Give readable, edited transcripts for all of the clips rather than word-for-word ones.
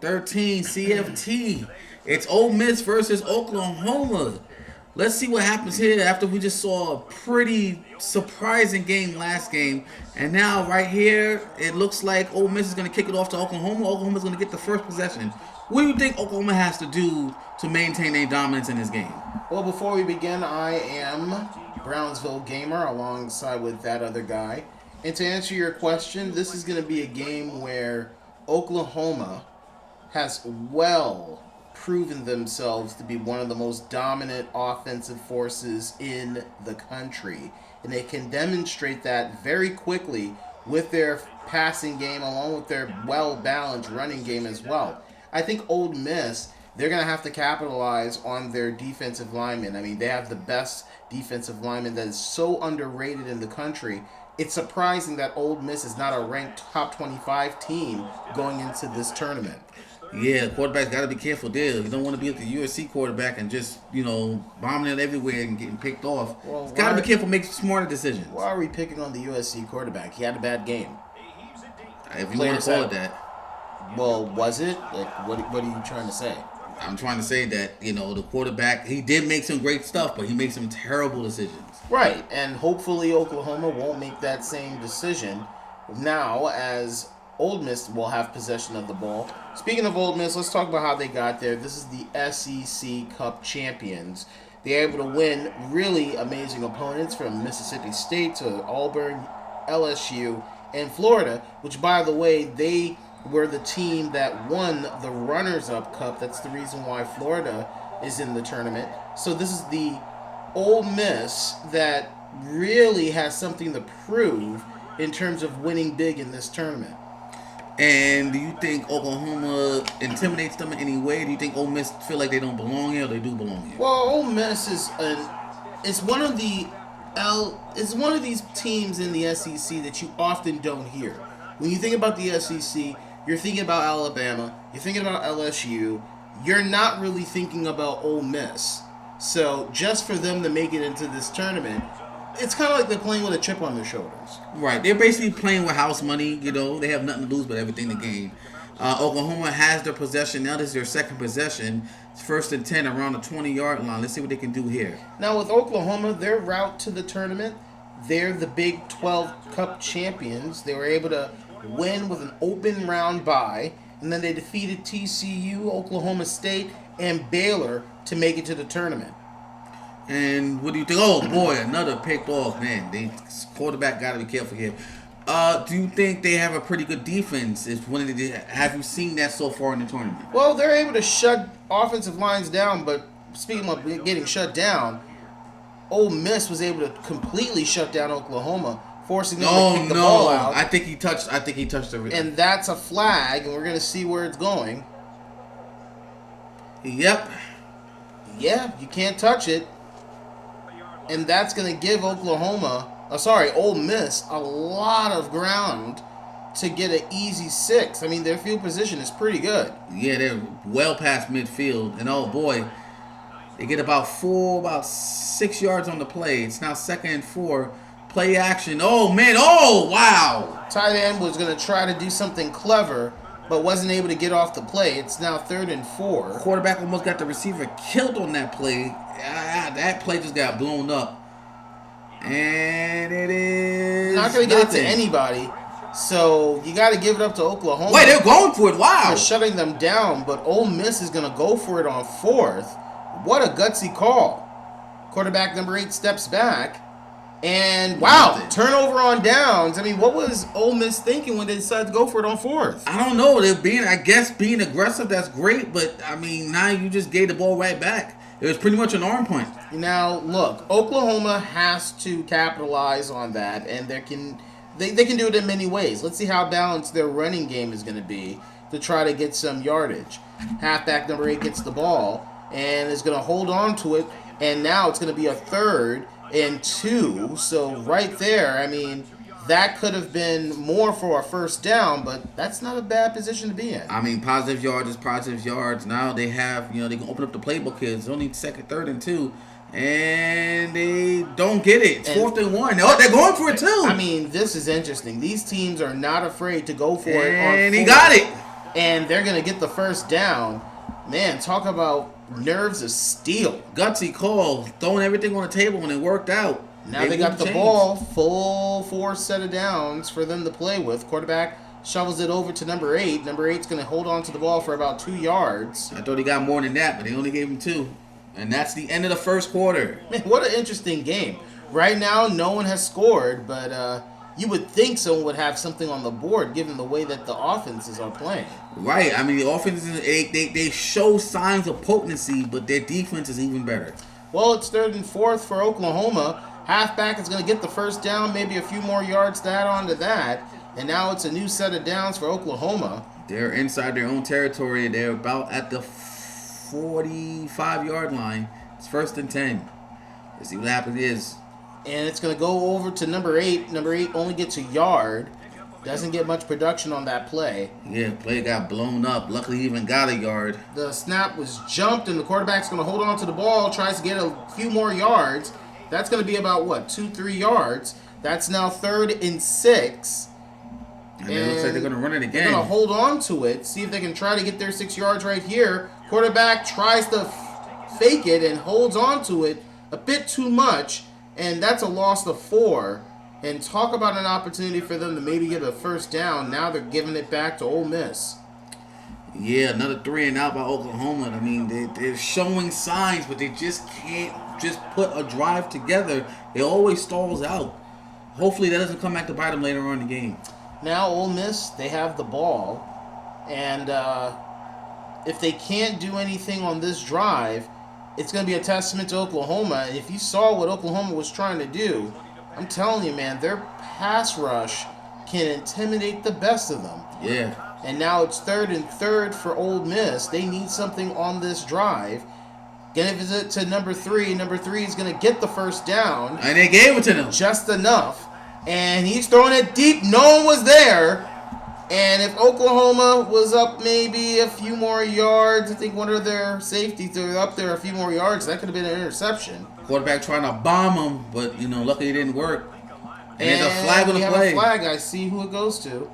13 CFT. It's Ole Miss versus Oklahoma. Let's see what happens here after we just saw a pretty surprising game last game. And now right here, it looks like Ole Miss is going to kick it off to Oklahoma. Oklahoma's going to get the first possession. What do you think Oklahoma has to do to maintain their dominance in this game? Well, before we begin, I am Brownsville Gamer alongside with that other guy. And to answer your question, this is going to be a game where Oklahoma has proven themselves to be one of the most dominant offensive forces in the country. And they can demonstrate that very quickly with their passing game along with their well-balanced running game as well. I think Ole Miss, they're going to have to capitalize on their defensive linemen. I mean, they have the best defensive lineman that is so underrated in the country. It's surprising that Ole Miss is not a ranked top 25 team going into this tournament. Yeah, quarterback's got to be careful there. You don't want to be at the USC quarterback and just, bombing it everywhere and getting picked off. Well, it's got to be careful, make smarter decisions. Why are we picking on the USC quarterback? He had a bad game. If you want to call it that. Well, was it? Like, what are you trying to say? I'm trying to say that, the quarterback, he did make some great stuff, but he made some terrible decisions. Right, and hopefully Oklahoma won't make that same decision now as Ole Miss will have possession of the ball. Speaking of Ole Miss, let's talk about how they got there. This is the SEC Cup champions. They're able to win really amazing opponents from Mississippi State to Auburn, LSU, and Florida, which, by the way, they were the team that won the Runners-Up Cup. That's the reason why Florida is in the tournament. So this is the Ole Miss that really has something to prove in terms of winning big in this tournament. And do you think Oklahoma intimidates them in any way? Do you think Ole Miss feel like they don't belong here or they do belong here? Well, Ole Miss is one of these teams in the SEC that you often don't hear. When you think about the SEC, you're thinking about Alabama, you're thinking about LSU, you're not really thinking about Ole Miss. So just for them to make it into this tournament, it's kind of like they're playing with a chip on their shoulders. Right. They're basically playing with house money. They have nothing to lose but everything to gain. Oklahoma has their possession. Now this is their second possession. It's 1st and 10 around the 20-yard line. Let's see what they can do here. Now with Oklahoma, their route to the tournament, they're the Big 12 Cup champions. They were able to win with an open round bye, and then they defeated TCU, Oklahoma State, and Baylor to make it to the tournament. And what do you think? Oh, boy, another picked off. Man, the quarterback got to be careful here. Do you think they have a pretty good defense? Have you seen that so far in the tournament? Well, they're able to shut offensive lines down, but speaking of getting shut down, Ole Miss was able to completely shut down Oklahoma, forcing them to kick the ball out. I think he touched everything. And that's a flag, and we're going to see where it's going. Yep. Yeah, you can't touch it. And that's going to give Ole Miss a lot of ground to get an easy 6. I mean, their field position is pretty good. Yeah, they're well past midfield. And, oh, boy, they get about 6 yards on the play. It's now 2nd and 4. Play action. Oh, man. Oh, wow. Tight end was going to try to do something clever, but wasn't able to get off the play. It's now 3rd and 4. Quarterback almost got the receiver killed on that play. That play just got blown up. And it is not going to get it to anybody. So you got to give it up to Oklahoma. Wait, they're going for it. Wow. They're shutting them down, but Ole Miss is going to go for it on 4th. What a gutsy call. Quarterback number 8 steps back. And, wow, turnover on downs. I mean, what was Ole Miss thinking when they decided to go for it on 4th? I don't know. They're being aggressive, that's great. But, I mean, now you just gave the ball right back. It was pretty much an arm point. Now, look, Oklahoma has to capitalize on that, and they can do it in many ways. Let's see how balanced their running game is going to be to try to get some yardage. Halfback number 8 gets the ball and is going to hold on to it, and now it's going to be a 3rd and 2. So right there, I mean, that could have been more for a first down, but that's not a bad position to be in. I mean, positive yards is positive yards. Now they have, they can open up the playbook here. It's only 2nd, 3rd, and 2. And they don't get it. It's 4th and 1. Oh, they're going for it too. I mean, this is interesting. These teams are not afraid to go for it on 4th. And he got it. and they're going to get the first down. Man, talk about nerves of steel. Gutsy call, throwing everything on the table when it worked out. Now they got the ball, full 4 set of downs for them to play with. Quarterback shovels it over to number 8. Number 8's going to hold on to the ball for about 2 yards. I thought he got more than that, but they only gave him 2. And that's the end of the first quarter. Man, what an interesting game. Right now, no one has scored, but you would think someone would have something on the board given the way that the offenses are playing. Right. I mean, the offenses, they show signs of potency, but their defense is even better. Well, it's 3rd and 4th for Oklahoma. Halfback is going to get the first down, maybe a few more yards to add on to that. And now it's a new set of downs for Oklahoma. They're inside their own territory, and they're about at the 45-yard line. It's 1st and 10. Let's see what happens is. And it's going to go over to number 8. Number 8 only gets a yard. Doesn't get much production on that play. Yeah, play got blown up. Luckily, he even got a yard. The snap was jumped, and the quarterback's going to hold on to the ball, tries to get a few more yards. That's going to be about, 2-3 yards. That's now 3rd and 6. And it looks like they're going to run it again. They're going to hold on to it, see if they can try to get their 6 yards right here. Quarterback tries to fake it and holds on to it a bit too much, and that's a loss of 4. And talk about an opportunity for them to maybe get a first down. Now they're giving it back to Ole Miss. Yeah, another 3 and out by Oklahoma. I mean, they're showing signs, but they just can't just put a drive together. It always stalls out. Hopefully that doesn't come back to bite them later on in the game. Now Ole Miss, they have the ball. And if they can't do anything on this drive, it's going to be a testament to Oklahoma. And if you saw what Oklahoma was trying to do, I'm telling you, man, their pass rush can intimidate the best of them. Yeah. And now it's 3rd and 3rd for Ole Miss. They need something on this drive. Gives it to number 3. Number 3 is going to get the first down. And they gave it to them. Just enough. And he's throwing it deep. No one was there. And if Oklahoma was up maybe a few more yards, I think one of their safeties were up there a few more yards, that could have been an interception. Quarterback trying to bomb him, but, luckily it didn't work. And there's a flag on the play. play. A flag. I see who it goes to.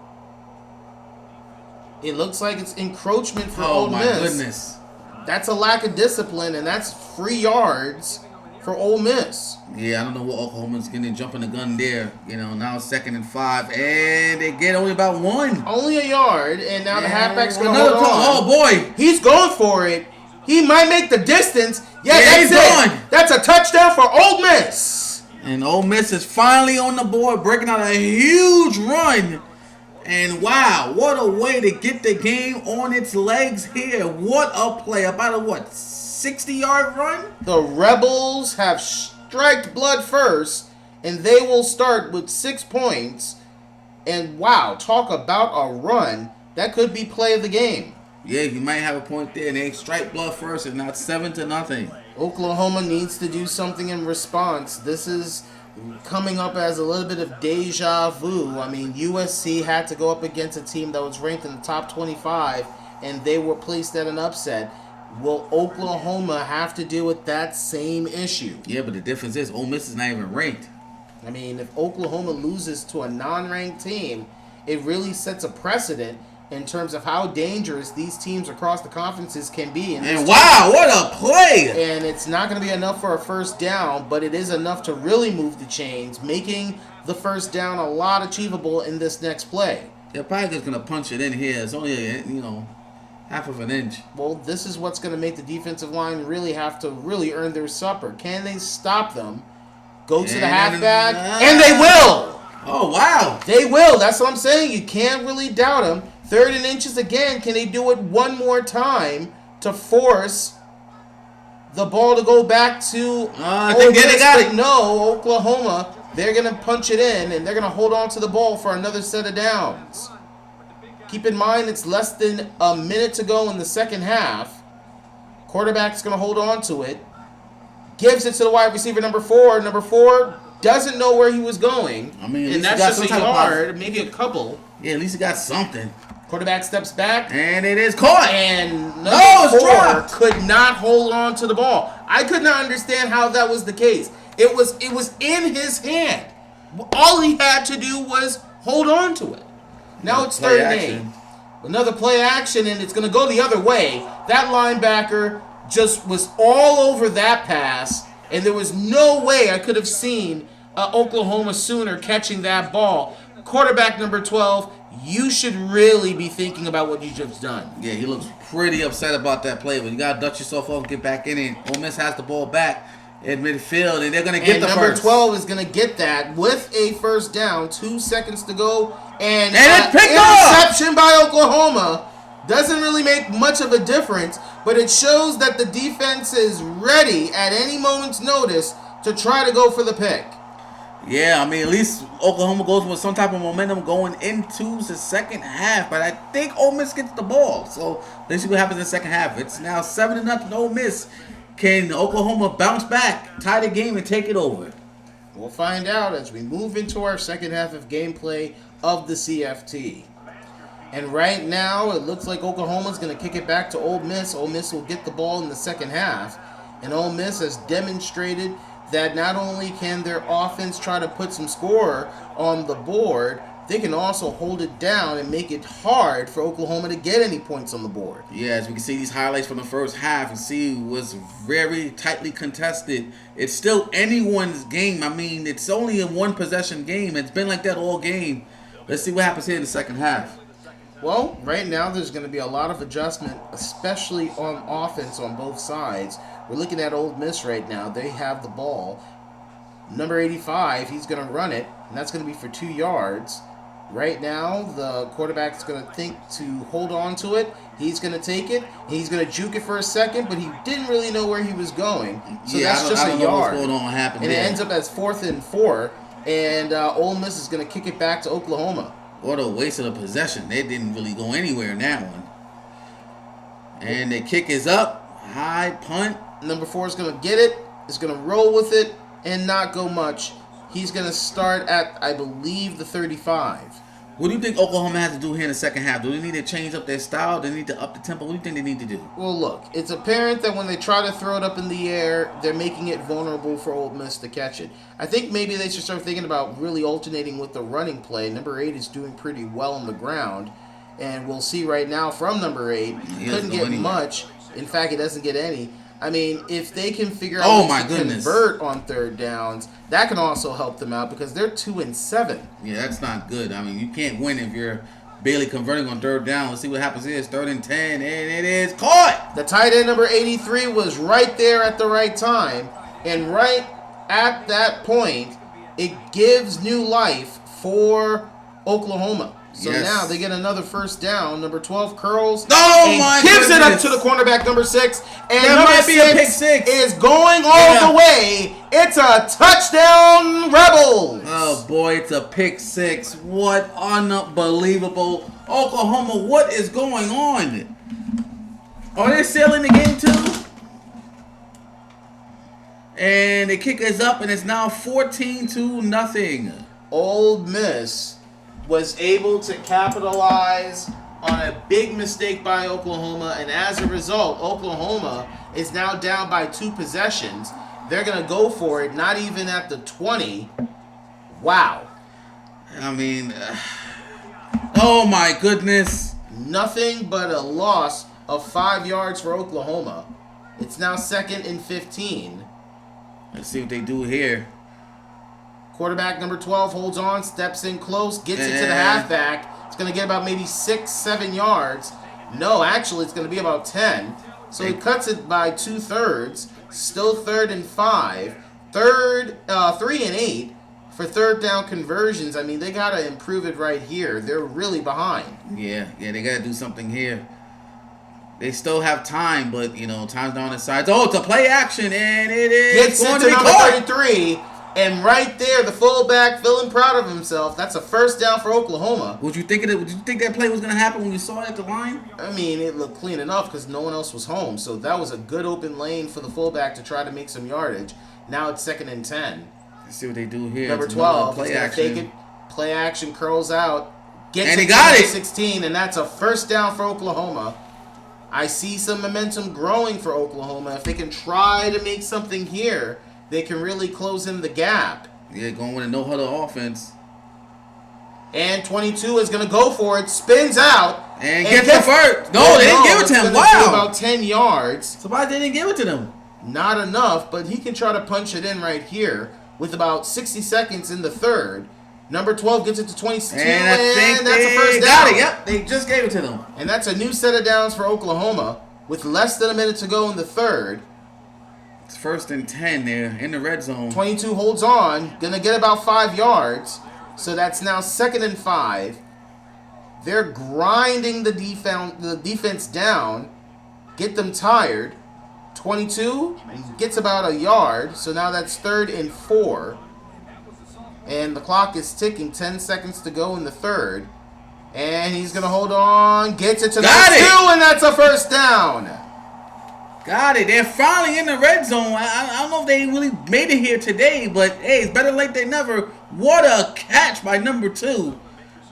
It looks like it's encroachment for Ole Miss. Oh, my goodness. That's a lack of discipline, and that's free yards for Ole Miss. Yeah, I don't know what Oklahoma's getting jumping the gun there. Now it's 2nd and 5, and they get only about 1. Only a yard, and now the halfback's going to another hold on. Oh, boy. He's going for it. He might make the distance. Yeah, he's that's it. gone. That's a touchdown for Ole Miss. And Ole Miss is finally on the board, breaking out a huge run. And wow, what a way to get the game on its legs here. What a play. About a 60-yard run? The Rebels have striked blood first, and they will start with 6 points. And wow, talk about a run. That could be play of the game. Yeah, you might have a point there. And they strike blood first, and now it's 7-0. Oklahoma needs to do something in response. This is coming up as a little bit of deja vu. I mean, USC had to go up against a team that was ranked in the top 25, and they were placed at an upset. Will Oklahoma have to deal with that same issue? Yeah, but the difference is Ole Miss is not even ranked. I mean, if Oklahoma loses to a non-ranked team, it really sets a precedent in terms of how dangerous these teams across the conferences can be. And wow, what a play! And it's not going to be enough for a first down, but it is enough to really move the chains, making the first down a lot achievable in this next play. They're probably just going to punch it in here. It's only, half of an inch. Well, this is what's going to make the defensive line really have to really earn their supper. Can they stop them? Go to the halfback, and they will! Oh, wow. They will. That's what I'm saying. You can't really doubt them. 3rd and inches again. Can they do it one more time to force the ball to go back to I think they got it. No, Oklahoma. They're going to punch it in, and they're going to hold on to the ball for another set of downs. Keep in mind, it's less than a minute to go in the second half. Quarterback's going to hold on to it. Gives it to the wide receiver, number 4. Number 4 doesn't know where he was going. I mean, and that's just a yard, maybe a couple. Yeah, at least he got something. Quarterback steps back. And it is caught. And number 4 could not hold on to the ball. I could not understand how that was the case. It was in his hand. All he had to do was hold on to it. Now it's 3rd and 8. Another play action, and it's going to go the other way. That linebacker just was all over that pass, and there was no way I could have seen Oklahoma Sooner catching that ball. Quarterback number 12, you should really be thinking about what you just done. Yeah, he looks pretty upset about that play, but you got to dust yourself off and get back in it. Ole Miss has the ball back in midfield, and they're going to get the number first. 12 is going to get that with a first down, 2 seconds to go, and it's picked interception by Oklahoma. Doesn't really make much of a difference, but it shows that the defense is ready at any moment's notice to try to go for the pick. Yeah, I mean, at least Oklahoma goes with some type of momentum going into the second half, but I think Ole Miss gets the ball. So let's see what happens in the second half. It's now 7-0 Ole Miss. Can Oklahoma bounce back, tie the game, and take it over? We'll find out as we move into our second half of gameplay of the CFT. And right now, it looks like Oklahoma's going to kick it back to Ole Miss. Ole Miss will get the ball in the second half. And Ole Miss has demonstrated that not only can their offense try to put some score on the board, they can also hold it down and make it hard for Oklahoma to get any points on the board. Yeah, as we can see these highlights from the first half and see was very tightly contested. It's still anyone's game. I mean, it's only a one-possession game. It's been like that all game. Let's see what happens here in the second half. Well, right now there's going to be a lot of adjustment, especially on offense on both sides. We're looking at Ole Miss right now. They have the ball. Number 85, he's going to run it, and that's going to be for 2 yards. Right now, the quarterback's going to think to hold on to it. He's going to take it. He's going to juke it for a second, but he didn't really know where he was going. So yeah, that's just a yard. What's going on happened and there. It ends up as 4th and 4, and Ole Miss is going to kick it back to Oklahoma. What a waste of a possession. They didn't really go anywhere in that one. And the kick is up. High punt. Number 4 is going to get it. Is going to roll with it and not go much. He's going to start at, I believe, the 35. What do you think Oklahoma has to do here in the second half? Do they need to change up their style? Do they need to up the tempo? What do you think they need to do? Well, look, it's apparent that when they try to throw it up in the air, they're making it vulnerable for Ole Miss to catch it. I think maybe they should start thinking about really alternating with the running play. Number 8 is doing pretty well on the ground, and we'll see right now from number 8, he couldn't get much. In fact, he doesn't get any. I mean, if they can figure out to convert on third downs, that can also help them out because they're 2-7. Yeah, that's not good. I mean, you can't win if you're barely converting on third down. Let's see what happens here. It's 3rd and 10, and it is caught. The tight end number 83 was right there at the right time, and right at that point, it gives new life for Oklahoma. So now they get another first down. Number 12 curls and gives it up to the cornerback, number 6. And number 6 is going all the way. It's a touchdown, Rebels. Oh, boy, it's a pick 6. What unbelievable. Oklahoma, what is going on? Are they still in the game, too? And the kick is up, and it's now 14-0. Ole Miss was able to capitalize on a big mistake by Oklahoma, and as a result, Oklahoma is now down by 2 possessions. They're going to go for it, not even at the 20. Wow. I mean, oh my goodness. Nothing but a loss of 5 yards for Oklahoma. It's now 2nd and 15. Let's see what they do here. Quarterback number 12 holds on, steps in close, gets it to the halfback. It's going to get about maybe 6-7 yards. No, actually, it's going to be about 10. So he cuts it by 2/3. Still 3rd and 5. 3rd and 8 for third down conversions. I mean, they got to improve it right here. They're really behind. Yeah, they got to do something here. They still have time, but, time's down the sides. Oh, it's a play action, and it is going to be number 33. And right there, the fullback feeling proud of himself. That's a first down for Oklahoma. Would you think that play was going to happen when you saw it at the line? I mean, it looked clean enough because no one else was home. So that was a good open lane for the fullback to try to make some yardage. Now it's 2nd and 10. Let's see what they do here. Number 12 is going to take it. Play action, curls out. Gets he got it. 16, and that's a first down for Oklahoma. I see some momentum growing for Oklahoma. If they can try to make something here, they can really close in the gap. Yeah, going with a no-huddle offense. And 22 is going to go for it. Spins out. And gets the first. No, they didn't give it to him. Wow. About 10 yards. Somebody didn't give it to them. Not enough, but he can try to punch it in right here with about 60 seconds in the third. Number 12 gets it to 22, and I think that's a first down. Got it. Yep, they just gave it to them. And that's a new set of downs for Oklahoma with less than a minute to go in the third. It's 1st and 10 there in the red zone. 22 holds on, gonna get about 5 yards. So that's now 2nd and 5. They're grinding the defense down, get them tired. 22 gets about a yard, so now that's 3rd and 4. And the clock is ticking, 10 seconds to go in the third. And he's going to hold on, gets it to the 2, and that's a first down. Got it. They're finally in the red zone. I don't know if they really made it here today, but hey, it's better late than never. What a catch by number 2.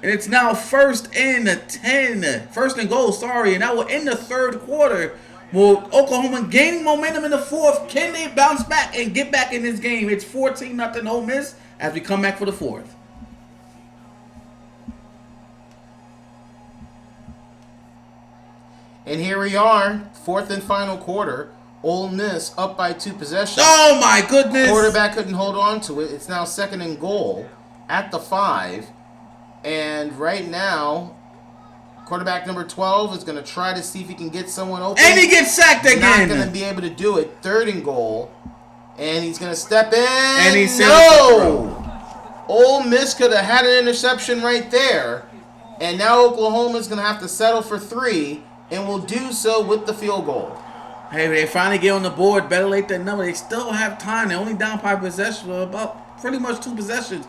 And it's now 1st and 10. 1st and goal, sorry. And now we're in the third quarter. Well, Oklahoma gaining momentum in the fourth. Can they bounce back and get back in this game? It's 14-0 Ole Miss as we come back for the fourth. And here we are, fourth and final quarter. Ole Miss up by 2 possessions. Oh, my goodness. Quarterback couldn't hold on to it. It's now 2nd and goal at the 5. And right now, quarterback number 12 is going to try to see if he can get someone open. And he gets sacked again. Not going to be able to do it. 3rd and goal. And he's going to step in. And he's no! Ole Miss could have had an interception right there. And now Oklahoma's going to have to settle for 3 and will do so with the field goal. Hey, they finally get on the board. Better late than never. They still have time. They're only down by possession, about pretty much 2 possessions.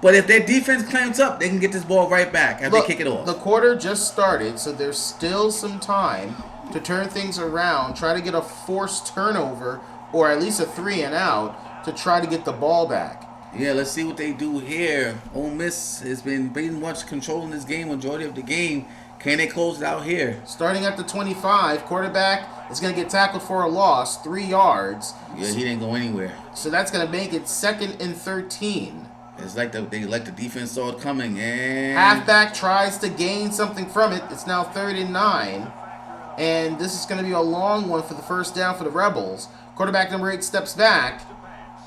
But if their defense clamps up, they can get this ball right back as they kick it off. The quarter just started, so there's still some time to turn things around, try to get a forced turnover, or at least a 3 and out, to try to get the ball back. Yeah, let's see what they do here. Ole Miss has been pretty much controlling this game, majority of the game. Can they close it out here? Starting at the 25, quarterback is going to get tackled for a loss, 3 yards. Yeah, he didn't go anywhere. So that's going to make it 2nd and 13. It's like the defense saw it coming. And halfback tries to gain something from it. It's now 3rd and 9. And this is going to be a long one for the first down for the Rebels. Quarterback number 8 steps back.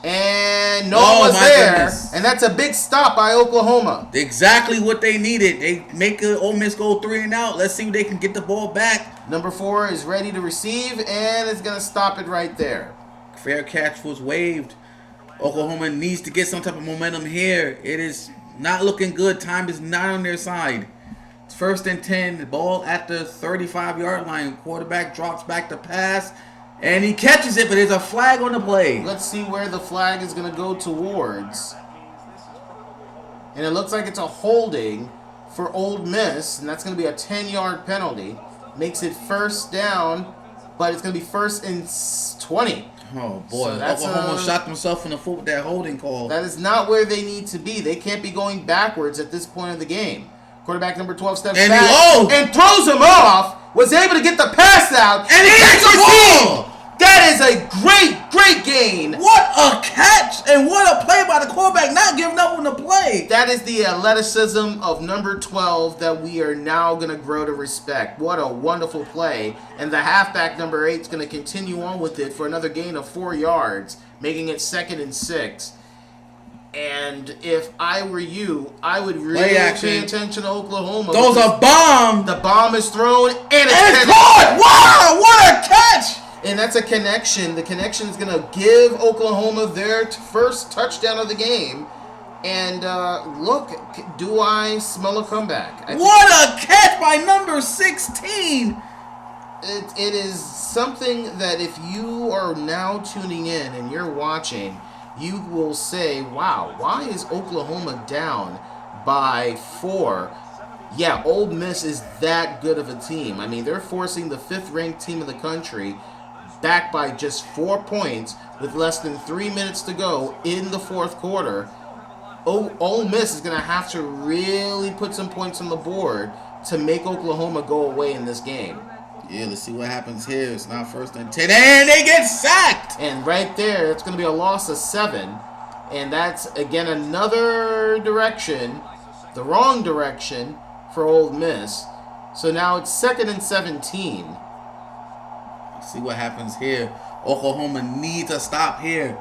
And no one was there. Goodness. And that's a big stop by Oklahoma. Exactly what they needed. They make Ole Miss go 3 and out. Let's see if they can get the ball back. Number 4 is ready to receive and is going to stop it right there. Fair catch was waived. Oklahoma needs to get some type of momentum here. It is not looking good. Time is not on their side. It's 1st and 10. The ball at the 35-yard line. Quarterback drops back to pass. And he catches it, but there's a flag on the play. Let's see where the flag is going to go towards. And it looks like it's a holding for Ole Miss. And that's going to be a 10-yard penalty. Makes it first down, but it's going to be 1st and 20. Oh, boy. So Oklahoma shot themselves in the foot with that holding call. That is not where they need to be. They can't be going backwards at this point of the game. Quarterback number 12 steps back and throws him off. Was able to get the pass out. And he gets the ball. That is a great gain. What a catch and what a play by the quarterback, not giving up on the play. That is the athleticism of number 12 that we are now going to grow to respect. What a wonderful play. And the halfback number 8 is going to continue on with it for another gain of 4 yards, making it 2nd and 6. And if I were you, I would really pay attention to Oklahoma. Those are bombs. The bomb is thrown and it's caught. Wow, what a catch. And that's a connection. The connection is going to give Oklahoma their first touchdown of the game. And look, do I smell a comeback? What a catch by number 16. It is something that if you are now tuning in and you're watching, you will say, wow, why is Oklahoma down by 4? Yeah, Ole Miss is that good of a team. I mean, they're forcing the 5th-ranked team in the country back by just 4 points with less than 3 minutes to go in the fourth quarter. Ole Miss is going to have to really put some points on the board to make Oklahoma go away in this game. Yeah, let's see what happens here. It's now 1st and 10, and they get sacked. And right there, it's going to be a loss of 7. And that's, again, another direction, the wrong direction for Ole Miss. So now it's 2nd and 17. See what happens here. Oklahoma needs a stop here.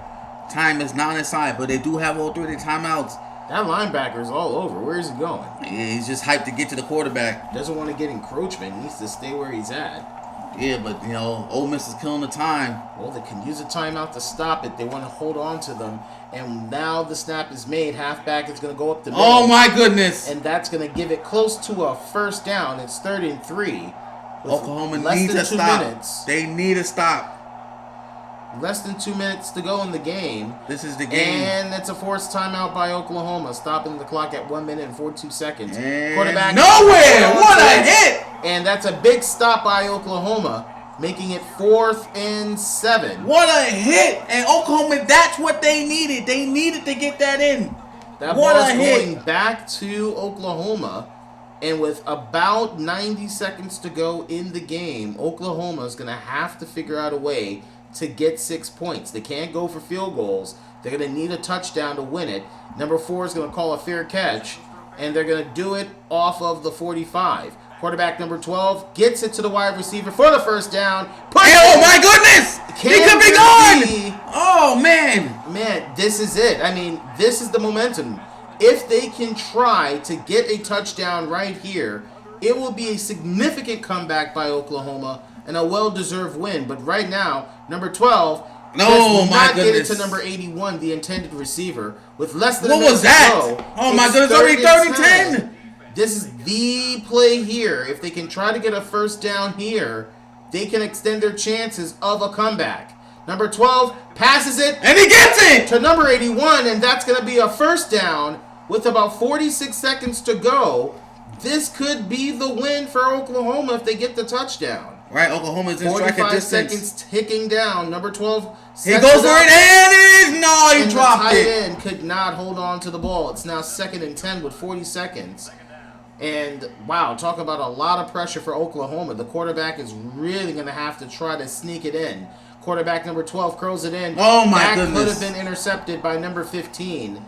Time is not inside, but they do have all 3 of the timeouts. That linebacker's all over. Where is he going? Yeah, he's just hyped to get to the quarterback. Doesn't want to get encroachment. He needs to stay where he's at. Yeah, but, Ole Miss is killing the time. Well, they can use a timeout to stop it. They want to hold on to them. And now the snap is made. Halfback is going to go up the middle. Oh, my goodness. And that's going to give it close to a first down. It's 3rd and 3. Oklahoma needs a stop. They need a stop. Less than 2 minutes to go in the game. This is the game. And it's a forced timeout by Oklahoma, stopping the clock at 1 minute and 42 seconds. And quarterback nowhere! What a hit! And that's a big stop by Oklahoma, making it 4th and 7. What a hit! And Oklahoma, that's what they needed. They needed to get that in. That what ball's a hit. Going back to Oklahoma. And with about 90 seconds to go in the game, Oklahoma is going to have to figure out a way to get 6 points. They can't go for field goals. They're going to need a touchdown to win it. Number 4 is going to call a fair catch, and they're going to do it off of the 45. Quarterback number 12 gets it to the wide receiver for the first down. Oh, my goodness! He could be gone! Oh, man. Man, this is it. I mean, this is the momentum. If they can try to get a touchdown right here, it will be a significant comeback by Oklahoma and a well-deserved win. But right now, number 12 does not get it to number 81, the intended receiver, with less than a minute to go. Oh, my goodness, already 3rd and 10. This is the play here. If they can try to get a first down here, they can extend their chances of a comeback. Number 12 passes it. And he gets it! To number 81, and that's going to be a first down with about 46 seconds to go. This could be the win for Oklahoma if they get the touchdown. Right, Oklahoma's in striking distance. 45 seconds ticking down. Number 12 he goes for it, and it is no, he dropped the tight it. end could not hold on to the ball. It's now 2nd and 10 with 40 seconds. And, wow, talk about a lot of pressure for Oklahoma. The quarterback is really going to have to try to sneak it in. Quarterback number 12 curls it in. Oh, my goodness. That could have been intercepted by number 15.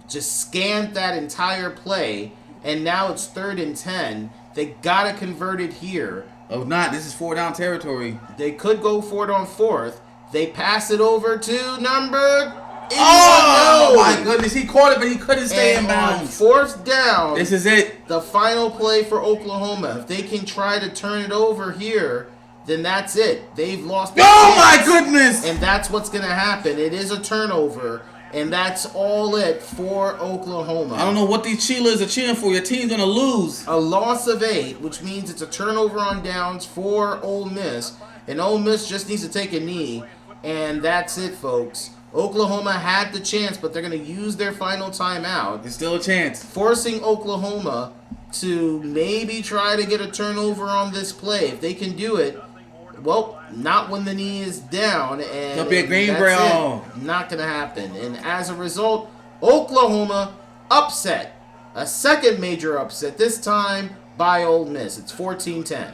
Just scanned that entire play, and now it's 3rd and 10. They got to convert it here. Oh, not. This is 4-down territory. They could go for it on 4th. They pass it over to number 81. Oh, my goodness. He caught it, but he couldn't stay in bounds. On 4th down. This is it. The final play for Oklahoma. If they can try to turn it over here, then that's it. They've lost their chance. My goodness. And that's what's going to happen. It is a turnover. And that's all it for Oklahoma. I don't know what these cheerleaders are cheering for. Your team's going to lose. A loss of 8, which means it's a turnover on downs for Ole Miss. And Ole Miss just needs to take a knee. And that's it, folks. Oklahoma had the chance, but they're going to use their final timeout. There's still a chance. Forcing Oklahoma to maybe try to get a turnover on this play. If they can do it, well, not when the knee is down. And it'll be a green braille. Not going to happen. And as a result, Oklahoma upset. A second major upset, this time by Ole Miss. It's 14-10.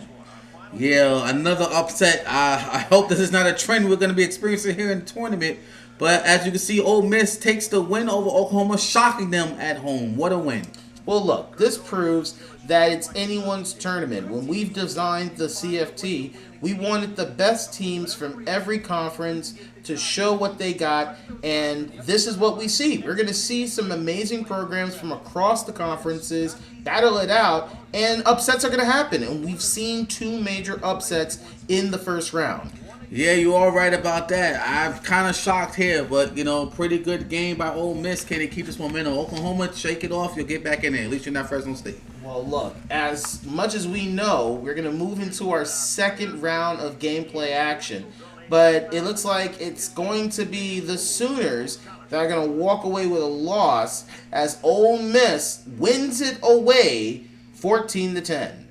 Yeah, another upset. I hope this is not a trend we're going to be experiencing here in the tournament. But as you can see, Ole Miss takes the win over Oklahoma, shocking them at home. What a win. Well, look, this proves that it's anyone's tournament. When we've designed the CFT, we wanted the best teams from every conference to show what they got, and this is what we see. We're going to see some amazing programs from across the conferences battle it out, and upsets are going to happen. And we've seen 2 major upsets in the first round. Yeah, you are right about that. I'm kind of shocked here, but, pretty good game by Ole Miss. Can they keep this momentum? Oklahoma, shake it off. You'll get back in there. At least you're not Fresno State. Well, look, as much as we know, we're going to move into our second round of gameplay action. But it looks like it's going to be the Sooners that are going to walk away with a loss as Ole Miss wins it away 14-10.